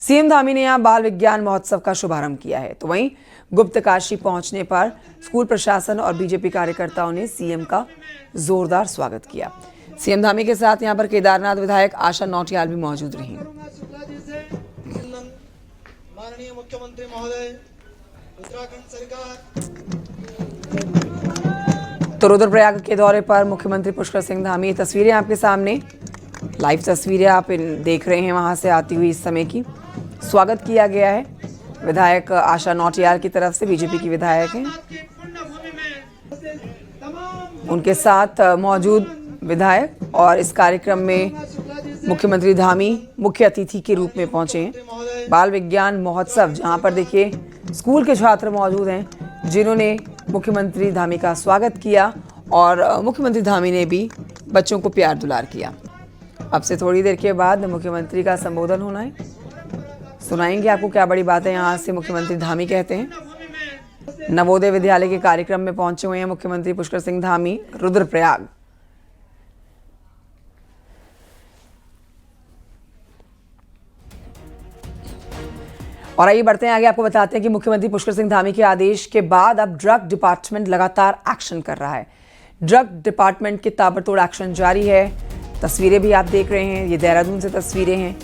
CM Dhami ने यहां बाल विज्ञान महोत्सव का शुभारंभ किया है, तो वहीं गुप्तकाशी पहुंचने पर स्कूल प्रशासन और बीजेपी कार्यकर्ताओं ने सीएम का जोरदार स्वागत किया। सीएम धामी के साथ यहां पर केदारनाथ विधायक आशा नौटियाल भी मौजूद रहीं। माननीय मुख्यमंत्री महोदय, उत्तराखंड सरकार। तो रुद्रप्रयाग के दौरे पर मुख्यमंत्री पुष्कर सिंह धामी, तस्वीरें आपके सामने, लाइव तस्वीरें आप देख रहे हैं वहां से आती हुई इस समय की। स्वागत किया गया है विधायक आशा नौटियाल की तरफ से, बीजेपी की विधायक हैं। उनके साथ मौजूद विधायक और इस कार्यक्रम में मुख्यमंत्री धामी मुख्य अतिथि के रूप में पहुंचे हैं। बाल विज्ञान महोत्सव, जहां पर देखिए स्कूल के छात्र मौजूद हैं जिन्होंने मुख्यमंत्री धामी का स्वागत किया और मुख्यमंत्री धामी ने भी बच्चों को प्यार दुलार किया। अब से थोड़ी देर के बाद मुख्यमंत्री का संबोधन होना है, सुनाएंगे आपको क्या बड़ी बातें यहाँ से मुख्यमंत्री धामी कहते हैं। नवोदय विद्यालय के कार्यक्रम में पहुंचे हुए हैं मुख्यमंत्री पुष्कर सिंह धामी रुद्रप्रयाग। और आइए बढ़ते हैं आगे, आपको बताते हैं कि मुख्यमंत्री पुष्कर सिंह धामी के आदेश के बाद अब ड्रग डिपार्टमेंट लगातार एक्शन कर रहा है। ड्रग डिपार्टमेंट के ताबड़तोड़ एक्शन जारी है। तस्वीरें भी आप देख रहे हैं, ये देहरादून से तस्वीरें हैं,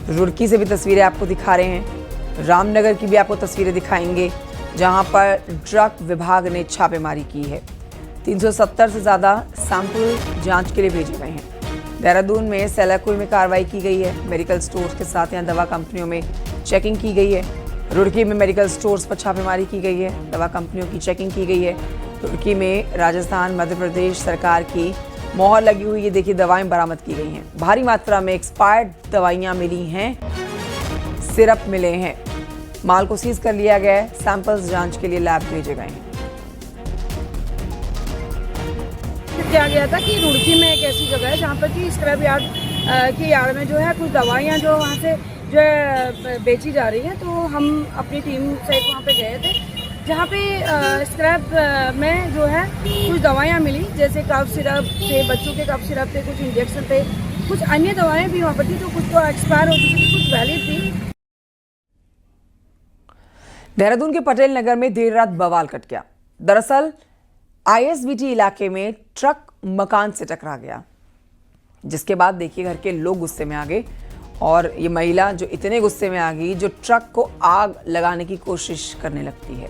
रुड़की से भी तस्वीरें आपको दिखा रहे हैं, रामनगर की भी आपको तस्वीरें दिखाएंगे जहां पर ड्रग विभाग ने छापेमारी की है। 370 से ज़्यादा सैंपल जांच के लिए भेजे गए हैं। देहरादून में सेलाकुई में कार्रवाई की गई है। मेडिकल स्टोर्स के साथ यहाँ दवा कंपनियों में चेकिंग की गई है। रुड़की में मेडिकल स्टोर्स पर छापेमारी की गई है, दवा कंपनियों की चेकिंग की गई है। रुड़की में राजस्थान मध्य प्रदेश सरकार की मोहर लगी हुई ये देखिए दवाएं बरामद की गई हैं। भारी मात्रा में एक्सपायर्ड दवाइयां मिली हैं, सिरप मिले हैं। माल को सीज कर लिया गया है, सैंपल्स जांच के लिए लैब भेजे गए हैं। किया गया था कि रुड़की में एक ऐसी जगह है जहाँ पर कि स्क्रैप यार्ड की यार्ड में जो है कुछ दवाइयाँ जो वहाँ से जो है बेची जा रही हैं, तो हम अपनी टीम से वहाँ पे गए थे जहाँ पे स्क्रैप में जो है कुछ दवाइयाँ मिली, जैसे कफ सिरप थे, बच्चों के कफ सिरप थे, कुछ इंजेक्शन थे, कुछ अन्य दवाएं भी वहाँ पर थी, तो कुछ तो एक्सपायर हो चुकी थी, कुछ वैलिड थी। देहरादून के पटेल नगर में देर रात बवाल कट गया। दरअसल आईएसबीटी इलाके में ट्रक मकान से टकरा गया, जिसके बाद देखिए घर के लोग गुस्से में आ गए और ये महिला जो इतने गुस्से में आ गई जो ट्रक को आग लगाने की कोशिश करने लगती है।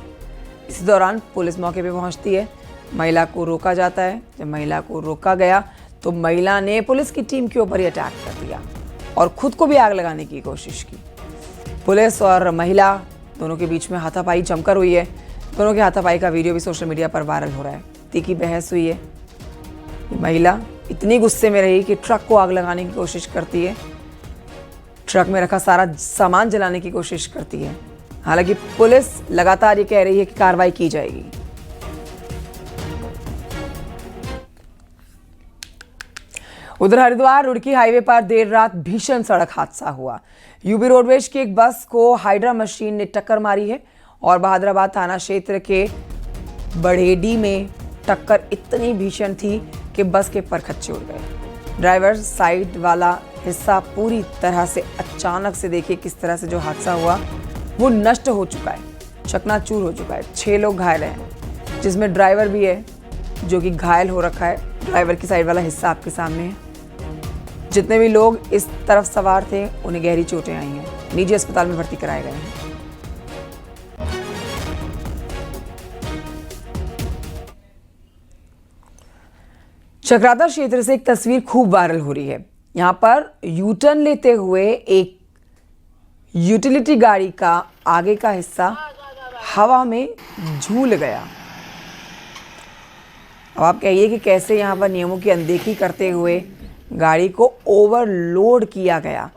इसी दौरान पुलिस मौके पे पहुंचती है, महिला को रोका जाता है। जब महिला को रोका गया तो महिला ने पुलिस की टीम के ऊपर ही अटैक कर दिया और खुद को भी आग लगाने की कोशिश की। पुलिस और महिला दोनों के बीच में हाथापाई जमकर हुई है। दोनों के हाथापाई का वीडियो भी सोशल मीडिया पर वायरल हो रहा है। तीखी बहस हुई है। महिला इतनी गुस्से में रही कि ट्रक को आग लगाने की कोशिश करती है, ट्रक में रखा सारा सामान जलाने की कोशिश करती है। हालांकि पुलिस लगातार ये कह रही है कि कार्रवाई की जाएगी। उधर हरिद्वार रुड़की हाईवे पर देर रात भीषण सड़क हादसा हुआ। यूपी रोडवेज की एक बस को हाइड्रा मशीन ने टक्कर मारी है और बहादुराबाद थाना क्षेत्र के बढ़ेडी में टक्कर इतनी भीषण थी कि बस के परखच्चे उड़ गए। ड्राइवर साइड वाला हिस्सा पूरी तरह से अचानक से देखिए किस तरह से जो हादसा हुआ वो नष्ट हो चुका है, चकनाचूर हो चुका है। 6 लोग घायल हैं, जिसमें ड्राइवर भी है जो कि घायल हो रखा है। ड्राइवर की साइड वाला हिस्सा आपके सामने है। जितने भी लोग इस तरफ सवार थे उन्हें गहरी चोटें आई हैं, निजी अस्पताल में भर्ती कराए गए हैं। चक्राता क्षेत्र से एक तस्वीर खूब वायरल हो रही है। यहां पर यूटर्न लेते हुए एक यूटिलिटी गाड़ी का आगे का हिस्सा हवा में झूल गया। अब आप कहिए कि कैसे यहां पर नियमों की अनदेखी करते हुए गाड़ी को ओवरलोड किया गया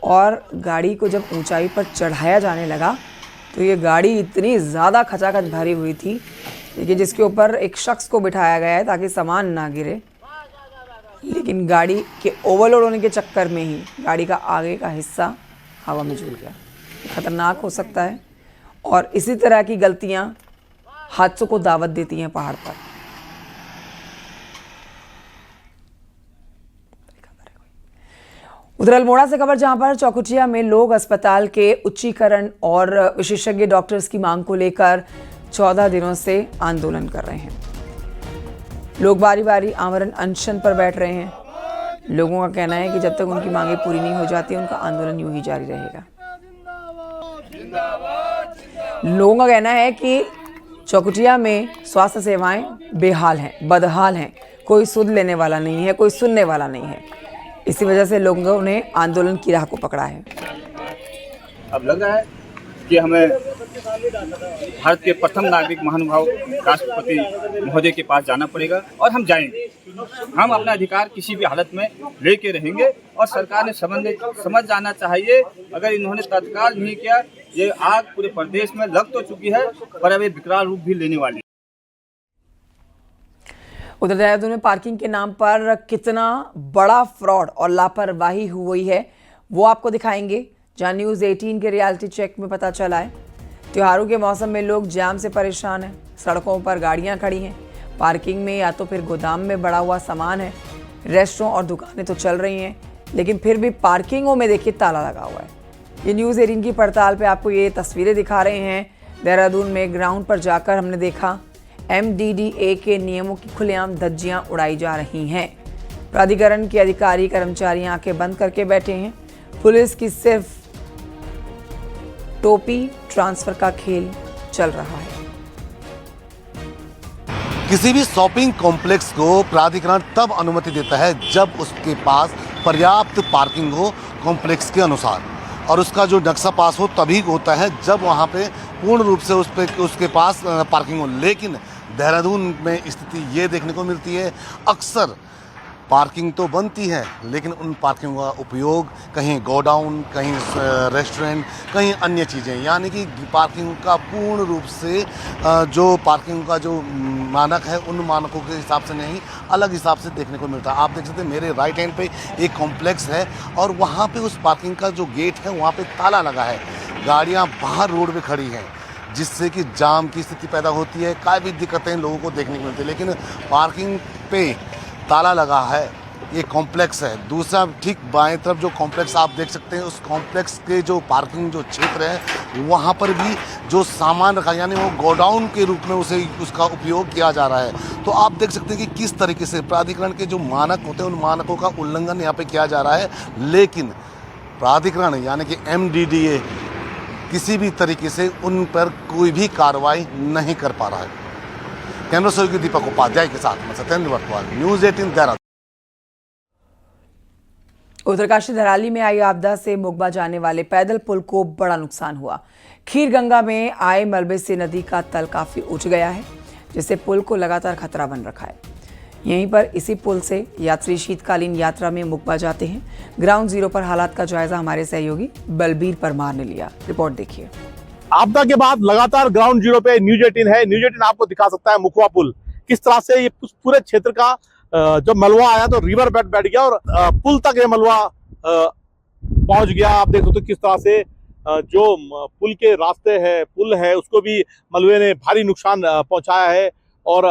और गाड़ी को जब ऊंचाई पर चढ़ाया जाने लगा तो ये गाड़ी इतनी ज़्यादा खचाखच भरी हुई थी कि जिसके ऊपर एक शख्स को बिठाया गया है ताकि सामान ना गिरे, लेकिन गाड़ी के ओवरलोड होने के चक्कर में ही गाड़ी का आगे का हिस्सा हवा में झूल गया। खतरनाक हो सकता है और इसी तरह की गलतियां हादसों को दावत देती हैं पहाड़ पर। उधर अल्मोड़ा से खबर जहां पर चौकुटिया में लोग अस्पताल के उच्चीकरण और विशेषज्ञ डॉक्टर्स की मांग को लेकर 14 दिनों से आंदोलन कर रहे हैं। लोग बारी बारी आमरण अनशन पर बैठ रहे हैं। लोगों का कहना है कि जब तक उनकी मांगें पूरी नहीं हो जाती उनका आंदोलन यूं ही जारी रहेगा। लोगों का कहना है कि चौकुटिया में स्वास्थ्य सेवाएं बेहाल हैं, बदहाल हैं, कोई सुध लेने वाला नहीं है, कोई सुनने वाला नहीं है। इसी वजह से लोगों ने आंदोलन की राह को पकड़ा है। अब लग रहा है कि हमें भारत के प्रथम नागरिक महानुभाव राष्ट्रपति महोदय के पास जाना पड़ेगा और हम जाएंगे। हम अपना अधिकार किसी भी हालत में लेके रहेंगे और सरकार ने समझ जाना चाहिए। अगर इन्होंने तत्काल नहीं किया, ये आग पूरे प्रदेश में लग तो चुकी है पर अब ये विकराल रूप भी लेने वाली है। उधर देहरादून में पार्किंग के नाम पर कितना बड़ा फ्रॉड और लापरवाही हुई है वो आपको दिखाएंगे, जहां न्यूज़ 18 के रियलिटी चेक में पता चला है। त्योहारों के मौसम में लोग जाम से परेशान हैं, सड़कों पर गाड़ियां खड़ी हैं, पार्किंग में या तो फिर गोदाम में बड़ा हुआ सामान है। रेस्टोरेंट और दुकानें तो चल रही हैं, लेकिन फिर भी पार्किंगों में देखिए ताला लगा हुआ है। ये न्यूज़ 18 की पड़ताल पे आपको ये तस्वीरें दिखा रहे हैं। देहरादून में ग्राउंड पर जाकर हमने देखा MDDA के नियमों की खुलेआम धज्जियां उड़ाई जा रही हैं। प्राधिकरण के अधिकारी कर्मचारी आंखें बंद करके बैठे हैं। पुलिस की सिर्फ टोपी ट्रांसफर का खेल चल रहा है। किसी भी शॉपिंग कॉम्प्लेक्स को प्राधिकरण तब अनुमति देता है जब उसके पास पर्याप्त पार्किंग हो कॉम्प्लेक्स के अनुसार, और उसका जो नक्शा पास हो तभी होता है जब वहाँ पे पूर्ण रूप से उसके पास पार्किंग हो। लेकिन देहरादून में स्थिति ये देखने को मिलती है, अक्सर पार्किंग तो बनती है लेकिन उन पार्किंग का उपयोग कहीं गोडाउन, कहीं रेस्टोरेंट, कहीं अन्य चीज़ें, यानी कि पार्किंग का पूर्ण रूप से जो पार्किंग का जो मानक है उन मानकों के हिसाब से नहीं, अलग हिसाब से देखने को मिलता है। आप देख सकते हैं मेरे राइट हैंड पे एक कॉम्प्लेक्स है और वहाँ पे उस पार्किंग का जो गेट है वहाँ पे ताला लगा है। गाड़ियाँ बाहर रोड पे खड़ी हैं जिससे कि जाम की स्थिति पैदा होती है, काफ़ी दिक्कतें लोगों को देखने को मिलती है। लेकिन पार्किंग पे ताला लगा है, ये कॉम्प्लेक्स है। दूसरा ठीक बाएं तरफ जो कॉम्प्लेक्स आप देख सकते हैं, उस कॉम्प्लेक्स के जो पार्किंग जो क्षेत्र है वहाँ पर भी जो सामान रखा, यानी वो गोडाउन के रूप में उसका उपयोग किया जा रहा है। तो आप देख सकते हैं कि किस तरीके से प्राधिकरण के जो मानक होते हैं उन मानकों का उल्लंघन यहाँ पे किया जा रहा है। लेकिन प्राधिकरण यानी कि MDDA किसी भी तरीके से उन पर कोई भी कार्रवाई नहीं कर पा रहा है। कैमरा सहयोगी दीपक उपाध्याय के साथ मैं सत्येंद्र वर्तवाल, न्यूज़ 18 देहरादून। उत्तरकाशी धराली में आई आपदा से मुगबा जाने वाले पैदल पुल को बड़ा नुकसान हुआ। खीर गंगा में आए मलबे से नदी का तल काफी ऊंच गया है, जिससे पुल को लगातार खतरा बन रखा है। यहीं पर इसी पुल से यात्री शीतकालीन यात्रा में मुगबा जाते हैं। ग्राउंड जीरो पर हालात का जायजा हमारे सहयोगी बलबीर परमार ने लिया। रिपोर्ट देखिए। आपदा के बाद लगातार ग्राउंड जीरो पे न्यूज़ 18 है। न्यूज़ 18 आपको दिखा सकता है मुखवा पुल किस तरह से ये पूरे क्षेत्र का जब मलबा आया तो रिवर बेड बैठ गया और पुल तक ये मलबा पहुंच गया। आप देख सकते हो किस तरह से जो पुल के रास्ते है, पुल है, उसको भी मलबे ने भारी नुकसान पहुंचाया है। और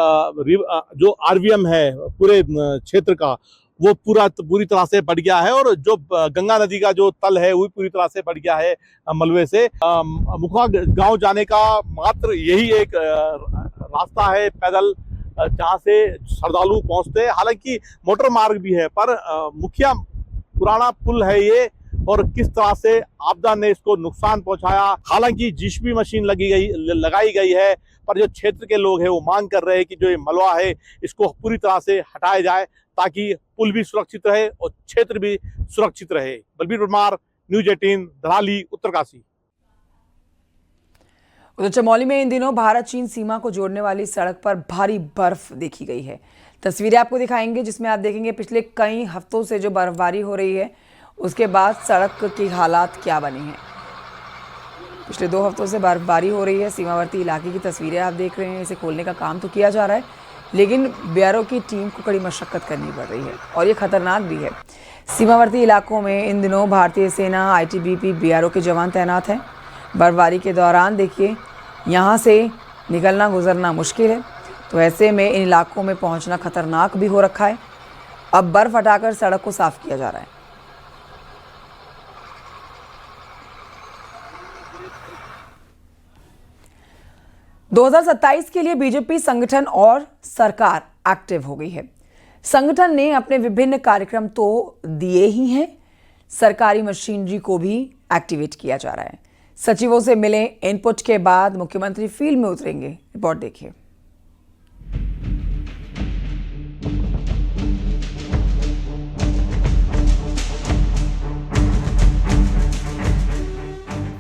जो RVM है पूरे क्षेत्र का वो पूरी तरह से बढ़ गया है और जो गंगा नदी का जो तल है वो पूरी तरह से बढ़ गया है मलबे से। मुखवा गांव जाने का मात्र यही एक रास्ता है पैदल, जहां से श्रद्धालु पहुंचते हैं। हालांकि मोटर मार्ग भी है पर मुखिया पुराना पुल है ये, और किस तरह से आपदा ने इसको नुकसान पहुंचाया। हालांकि JCB मशीन लगाई गई है, पर जो क्षेत्र के लोग हैं वो मांग कर रहे हैं कि जो ये मलबा है इसको पूरी तरह से हटाया जाए ताकि पुल भी सुरक्षित रहे और क्षेत्र भी सुरक्षित रहे। बलबीर परमार, न्यूज़ 18 धराली, उत्तरकाशी। उधर चमोली में इन दिनों भारत चीन सीमा को जोड़ने वाली सड़क पर भारी बर्फ देखी गई है। तस्वीरें आपको दिखाएंगे जिसमें आप देखेंगे पिछले कई हफ्तों से जो बर्फबारी हो रही है उसके बाद सड़क की हालात क्या बनी है। पिछले 2 हफ्तों से बर्फबारी हो रही है। सीमावर्ती इलाके की तस्वीरें आप देख रहे हैं। इसे खोलने का काम तो किया जा रहा है, लेकिन BRO की टीम को कड़ी मशक्कत करनी पड़ रही है और ये खतरनाक भी है। सीमावर्ती इलाकों में इन दिनों भारतीय सेना, ITBP, BRO के जवान तैनात हैं। बर्फबारी के दौरान देखिए यहाँ से निकलना गुजरना मुश्किल है, तो ऐसे में इन इलाकों में पहुँचना खतरनाक भी हो रखा है। अब बर्फ हटाकर सड़क को साफ किया जा रहा है। 2027 के लिए बीजेपी संगठन और सरकार एक्टिव हो गई है। संगठन ने अपने विभिन्न कार्यक्रम तो दिए ही हैं, सरकारी मशीनरी को भी एक्टिवेट किया जा रहा है। सचिवों से मिले इनपुट के बाद मुख्यमंत्री फील्ड में उतरेंगे। रिपोर्ट देखिए।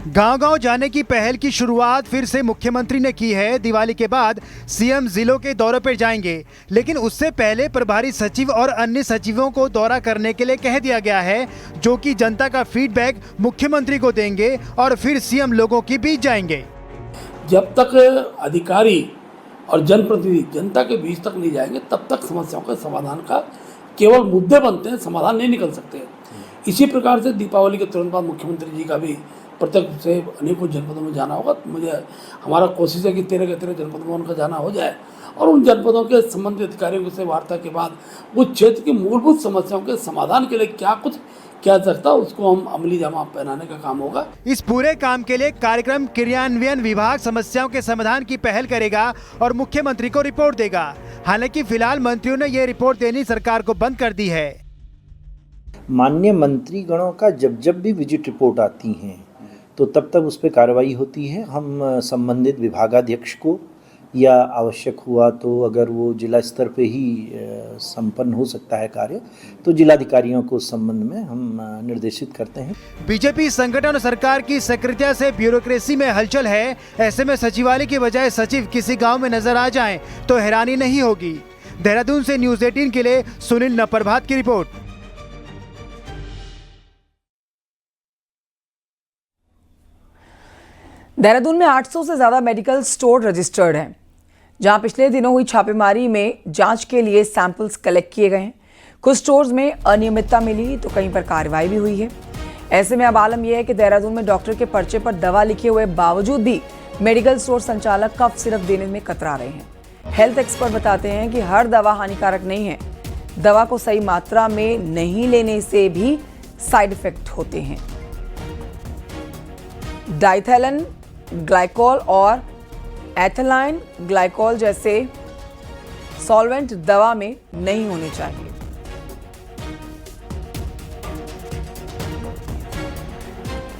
गांव-गांव जाने की पहल की शुरुआत फिर से मुख्यमंत्री ने की है। दिवाली के बाद सीएम जिलों के दौरे पर जाएंगे, लेकिन उससे पहले प्रभारी सचिव और अन्य सचिवों को दौरा करने के लिए कह दिया गया है, जो कि जनता का फीडबैक मुख्यमंत्री को देंगे और फिर सीएम लोगों के बीच जाएंगे। जब तक अधिकारी और जनप्रतिनिधि जनता के बीच तक नहीं जाएंगे, तब तक समस्याओं के समाधान का केवल मुद्दे बनते हैं, समाधान नहीं निकल सकते। इसी प्रकार से दीपावली के तुरंत बाद मुख्यमंत्री जी का भी प्रत्यक्ष से अनेकों जनपदों में जाना होगा। हमारा कोशिश है कि 13 के 13 जनपदों में उनका जाना हो जाए और उन जनपदों के संबंधित अधिकारियों से वार्ता के बाद उस क्षेत्र की मूलभूत समस्याओं के समाधान के लिए क्या कुछ किया जा सकता है, उसको हम अमली जामा पहनाने का काम होगा। इस पूरे काम के लिए कार्यक्रम क्रियान्वयन विभाग समस्याओं के समाधान की पहल करेगा और मुख्यमंत्री को रिपोर्ट देगा। हालांकि फिलहाल मंत्रियों ने ये रिपोर्ट देनी सरकार को बंद कर दी है। माननीय मंत्रीगणों का जब भी विजिट रिपोर्ट आती हैं तो तब तक उस पर कार्रवाई होती है। हम संबंधित विभागाध्यक्ष को या आवश्यक हुआ तो अगर वो जिला स्तर पे ही संपन्न हो सकता है कार्य, तो जिलाधिकारियों को उस संबंध में हम निर्देशित करते हैं। बीजेपी संगठन और सरकार की सक्रियता से ब्यूरोक्रेसी में हलचल है। ऐसे में सचिवालय की बजाय सचिव किसी गांव में नजर आ जाएं तो हैरानी नहीं होगी। देहरादून से न्यूज़ 18 के लिए सुनील नप्रभात की रिपोर्ट। देहरादून में 800 से ज्यादा मेडिकल स्टोर रजिस्टर्ड हैं, जहां पिछले दिनों हुई छापेमारी में जांच के लिए सैंपल्स कलेक्ट किए गए हैं। कुछ स्टोर्स में अनियमितता मिली तो कहीं पर कार्रवाई भी हुई है। ऐसे में अब आलम यह है कि देहरादून में डॉक्टर के पर्चे पर दवा लिखे हुए बावजूद भी मेडिकल स्टोर संचालक कफ सिरप देने में कतरा रहे हैं। हेल्थ एक्सपर्ट बताते हैं कि हर दवा हानिकारक नहीं है, दवा को सही मात्रा में नहीं लेने से भी साइड इफेक्ट होते हैं। डाइथैलन ग्लाइकोल और एथिलाइन ग्लाइकोल जैसे सॉल्वेंट दवा में नहीं होने चाहिए।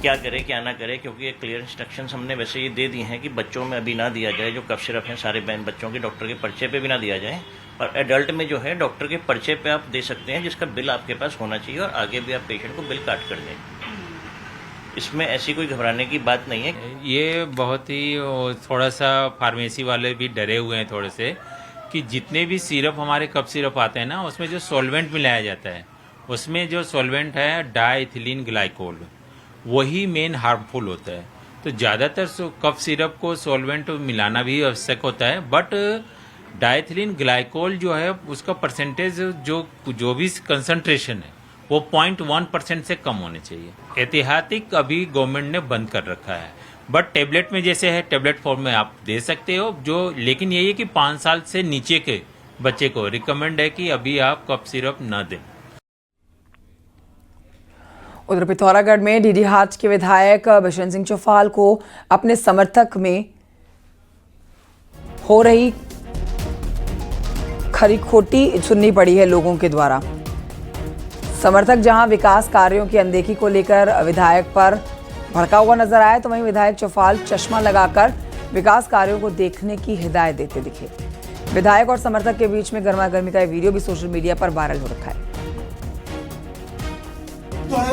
क्या करे क्या ना करे, क्योंकि ये क्लियर इंस्ट्रक्शंस हमने वैसे ये दे दी हैं कि बच्चों में अभी ना दिया जाए। जो कफ सिरप हैं सारे बच्चों के डॉक्टर के पर्चे पे भी ना दिया जाए, और एडल्ट में जो है डॉक्टर के पर्चे पे आप दे सकते हैं, जिसका बिल आपके पास होना चाहिए और आगे भी आप पेशेंट को बिल काट कर दें। इसमें ऐसी कोई घबराने की बात नहीं है। ये बहुत ही थोड़ा सा फार्मेसी वाले भी डरे हुए हैं थोड़े से, कि जितने भी सिरप हमारे कफ सिरप आते हैं ना, उसमें जो सॉल्वेंट मिलाया जाता है, उसमें जो सॉल्वेंट है डाइथिलीन ग्लाइकोल, वही मेन हार्मफुल होता है। तो ज़्यादातर कफ सिरप को सॉल्वेंट मिलाना भी आवश्यक होता है, बट डाइथिलीन ग्लाइकोल जो है उसका परसेंटेज जो भी कंसंट्रेशन है वो 0.1% से कम होने चाहिए। एहतियातिक अभी गवर्नमेंट ने बंद कर रखा है, बट टेबलेट में जैसे है टेबलेट फॉर्म में आप दे सकते हो जो, लेकिन यही है कि 5 साल से नीचे के बच्चे को रिकमेंड है कि अभी आप कफ सिरप न दें। उधर पिथौरागढ़ में डीडीहाट के विधायक बिशन सिंह चौफाल को अपने समर्थक में हो रही खरी खोटी सुननी पड़ी है लोगों के द्वारा। समर्थक जहां विकास कार्यों की अनदेखी को लेकर विधायक पर भड़का हुआ नजर आया, तो वहीं विधायक चौफाल चश्मा लगाकर विकास कार्यों को देखने की हिदायत देते दिखे। विधायक और समर्थक के बीच में गर्मागर्मी का वीडियो भी सोशल मीडिया पर वायरल हो रखा है।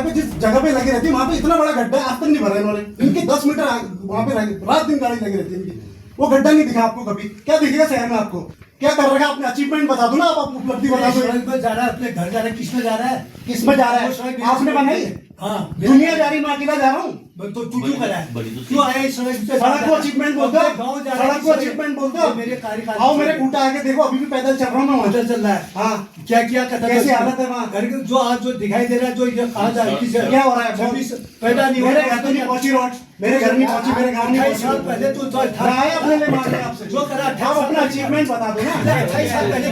पे जिस जगह पे लगी रहती है वहाँ पे इतना बड़ा गड्ढा आज तक नहीं भरा इन्होंने। इनके 10 मीटर वहाँ पे रात दिन गाड़ी लगी रहती है इनकी, वो गड्ढा नहीं दिखा आपको कभी। क्या दिखेगा शहर में आपको? क्या कर रखा है? अपने अचीवमेंट बता दो ना, आप उपलब्धि बता दो। जा रहा है अपने घर जा रहा है, किसमें जा रहा है? किसमें जा रहा है? आपने बनाई? हाँ, दुनिया जा रही, मैं अकेला जा रहा हूँ। तो तू क्यों करा है? क्यों आया इस सड़क को अचीवमेंट बोलते हो? सड़क को अचीवमेंट बोलते हो? मेरे कार्यकाल आओ, मेरे खूंटा आके देखो, अभी भी पैदल चल रहा हूँ मैं। पैदल चल रहा है? हाँ। क्या क्या कैसी हालत है वहाँ? घर के जो आज जो दिखाई दे रहा है, जो कहा जा रहा है, क्या हो रहा है? पैदा नहीं हो रहा है, तो नहीं पहुंची रोड, मेरे घर नहीं पहुंची, मेरे गाँव नहीं पहुंची। 28 साल पहले तो अपने लिए मांगे आपसे जो करा। आप अपना अचीवमेंट बता दो ना। 28 साल पहले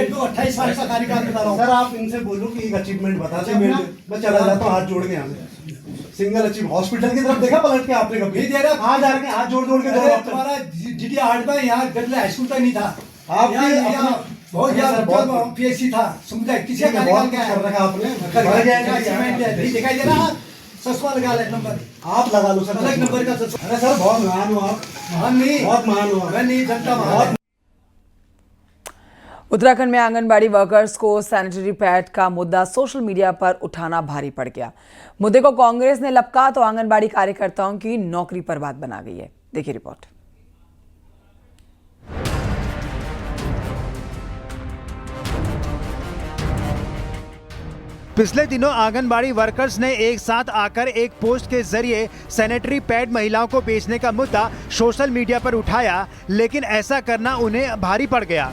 28 साल का कार्यकाल बता रहा हूँ सर। आप इनसे बोलो कि एक अचीवमेंट बता दो, मैं चला जाता हूँ हाथ जोड़ के यहाँ से। सिंगल अचीव हॉस्पिटल की तरफ देखा पलट के आपने कभी दे रहा कहाँ जा रहे हैं, हाथ जोड़ जोड़ के दे रहे तुम्हारा जीटी 8 में यहाँ गजला हाई स्कूल तक नहीं था, आप बहुत ज्यादा पीएससी था, समझा किसी का कार्यकाल क्या कर रखा आपने, नहीं दिखाई दे रहा, ससुआ लगा ले नंबर, आप लगा लो सर, अलग नंबर का ससुआ। अरे सर बहुत महान हो आप, महान नहीं, बहुत महान हो, मैं नहीं जनता महान। उत्तराखंड में आंगनबाड़ी वर्कर्स को सैनिटरी पैड का मुद्दा सोशल मीडिया पर उठाना भारी पड़ गया। मुद्दे को कांग्रेस ने लपका तो आंगनबाड़ी कार्यकर्ताओं की नौकरी पर बात बना गई है। देखिए रिपोर्ट। पिछले दिनों आंगनबाड़ी वर्कर्स ने एक साथ आकर एक पोस्ट के जरिए सैनिटरी पैड महिलाओं को बेचने का मुद्दा सोशल मीडिया पर उठाया, लेकिन ऐसा करना उन्हें भारी पड़ गया।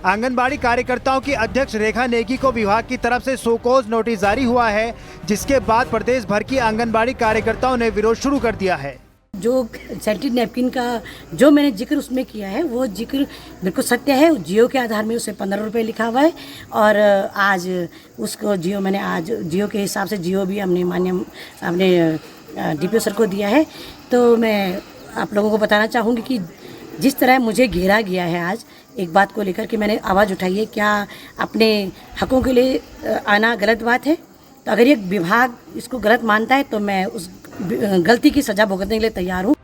आंगनबाड़ी कार्यकर्ताओं की अध्यक्ष रेखा नेगी को विभाग की तरफ से शोकॉज नोटिस जारी हुआ है, जिसके बाद प्रदेश भर की आंगनबाड़ी कार्यकर्ताओं ने विरोध शुरू कर दिया है। जो सैनिटरी नैपकिन का जो मैंने जिक्र उसमें किया है वो जिक्र बिल्कुल सत्य है। जियो के आधार में उसे 15 रुपये लिखा हुआ है और आज उसको जियो मैंने आज जियो के हिसाब से जियो भी हमने अपने DPO सर को दिया है। तो मैं आप लोगों को बताना चाहूँगी कि जिस तरह मुझे घेरा गया है आज एक बात को लेकर कि मैंने आवाज़ उठाई है, क्या अपने हकों के लिए आना गलत बात है? तो अगर ये विभाग इसको गलत मानता है तो मैं उस गलती की सजा भुगतने के लिए तैयार हूँ।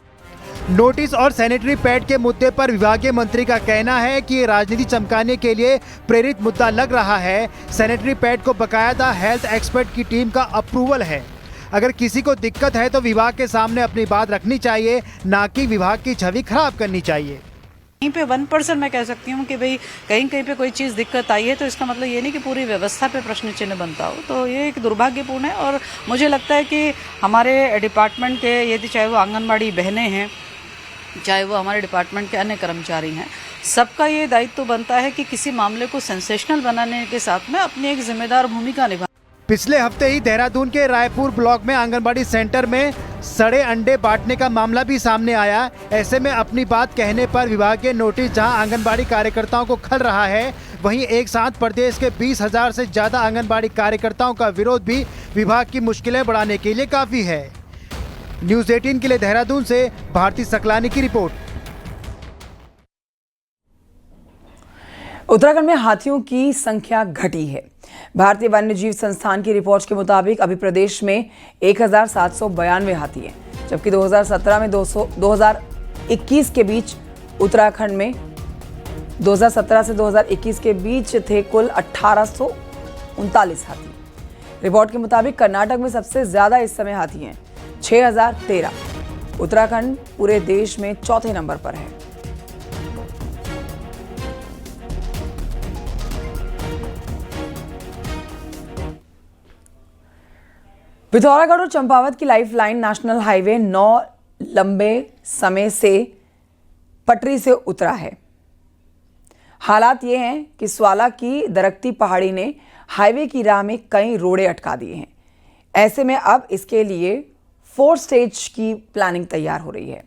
नोटिस और सैनिटरी पैड के मुद्दे पर विभागीय मंत्री का कहना है कि ये राजनीति चमकाने के लिए प्रेरित मुद्दा लग रहा है। सैनिटरी पैड को बकायदा हेल्थ एक्सपर्ट की टीम का अप्रूवल है। अगर किसी को दिक्कत है तो विभाग के सामने अपनी बात रखनी चाहिए, ना कि विभाग की छवि खराब करनी चाहिए। कहीं पे 1% मैं कह सकती हूँ कि भाई कहीं पे कोई चीज़ दिक्कत आई है तो इसका मतलब ये नहीं कि पूरी व्यवस्था पे प्रश्न चिन्ह बनता हो। तो ये एक दुर्भाग्यपूर्ण है और मुझे लगता है कि हमारे डिपार्टमेंट के यदि चाहे वो आंगनबाड़ी बहनें हैं, चाहे वो हमारे डिपार्टमेंट के अन्य कर्मचारी हैं, सबका ये दायित्व तो बनता है कि किसी मामले को सेंसेशनल बनाने के साथ में अपनी एक जिम्मेदार भूमिका निभा। पिछले हफ्ते ही देहरादून के रायपुर ब्लॉक में आंगनबाड़ी सेंटर में सड़े अंडे बांटने का मामला भी सामने आया। ऐसे में अपनी बात कहने पर विभागीय नोटिस जहां आंगनबाड़ी कार्यकर्ताओं को खल रहा है, वहीं एक साथ प्रदेश के 20,000 से ज्यादा आंगनबाड़ी कार्यकर्ताओं का विरोध भी विभाग की मुश्किलें बढ़ाने के लिए काफी है। न्यूज़ 18 के लिए देहरादून से भारती सकलानी की रिपोर्ट। उत्तराखंड में हाथियों की संख्या घटी है। भारतीय वन्यजीव संस्थान की रिपोर्ट के मुताबिक अभी प्रदेश में 1792 हाथी हैं, जबकि 2017 में 2021 के बीच उत्तराखंड में 2017 से 2021 के बीच थे कुल 1839 हाथी। रिपोर्ट के मुताबिक कर्नाटक में सबसे ज्यादा इस समय हाथी हैं, 6013। उत्तराखंड पूरे देश में चौथे नंबर पर है। पिथौरागढ़ और चंपावत की लाइफलाइन नेशनल हाईवे 9 लंबे समय से पटरी से उतरा है। हालात ये हैं कि स्वाला की दरकती पहाड़ी ने हाईवे की राह में कई रोड़े अटका दिए हैं। ऐसे में अब इसके लिए 4 स्टेज की प्लानिंग तैयार हो रही है।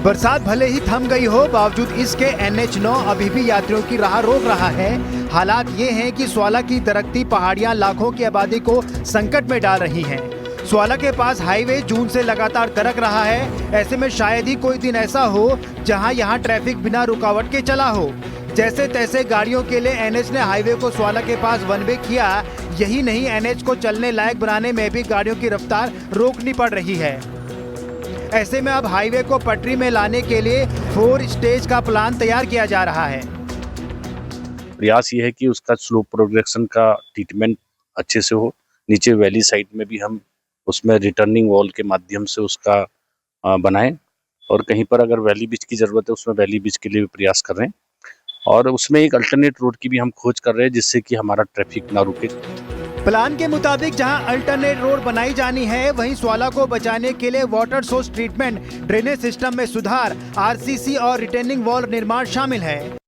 बरसात भले ही थम गई हो, बावजूद इसके NH9 अभी भी यात्रियों की राह रोक रहा है। हालात ये हैं कि स्वाला की दरकती पहाड़ियां लाखों की आबादी को संकट में डाल रही हैं। स्वाला के पास हाईवे जून से लगातार दरक रहा है। ऐसे में शायद ही कोई दिन ऐसा हो जहां यहां ट्रैफिक बिना रुकावट के चला हो। जैसे तैसे गाड़ियों के लिए NH ने हाईवे को स्वाला के पास वन वे किया। यही नहीं, NH को चलने लायक बनाने में भी गाड़ियों की रफ्तार रोकनी पड़ रही है। ऐसे में अब हाईवे को पटरी में लाने के लिए 4 स्टेज का प्लान तैयार किया जा रहा है। प्रयास ये है कि उसका स्लो प्रोग्रेशन का ट्रीटमेंट अच्छे से हो। नीचे वैली साइड में भी हम उसमें रिटर्निंग वॉल के माध्यम से उसका बनाएं, और कहीं पर अगर वैली ब्रिज की जरूरत है उसमें वैली ब्रिज के लिए भी प्रयास कर रहे हैं, और उसमें एक अल्टरनेट रोड की भी हम खोज कर रहे हैं जिससे कि हमारा ट्रैफिक ना रुके। प्लान के मुताबिक जहां अल्टरनेट रोड बनाई जानी है, वहीं स्वाला को बचाने के लिए water source treatment, drainage system में सुधार, RCC और रिटेनिंग वॉल निर्माण शामिल है।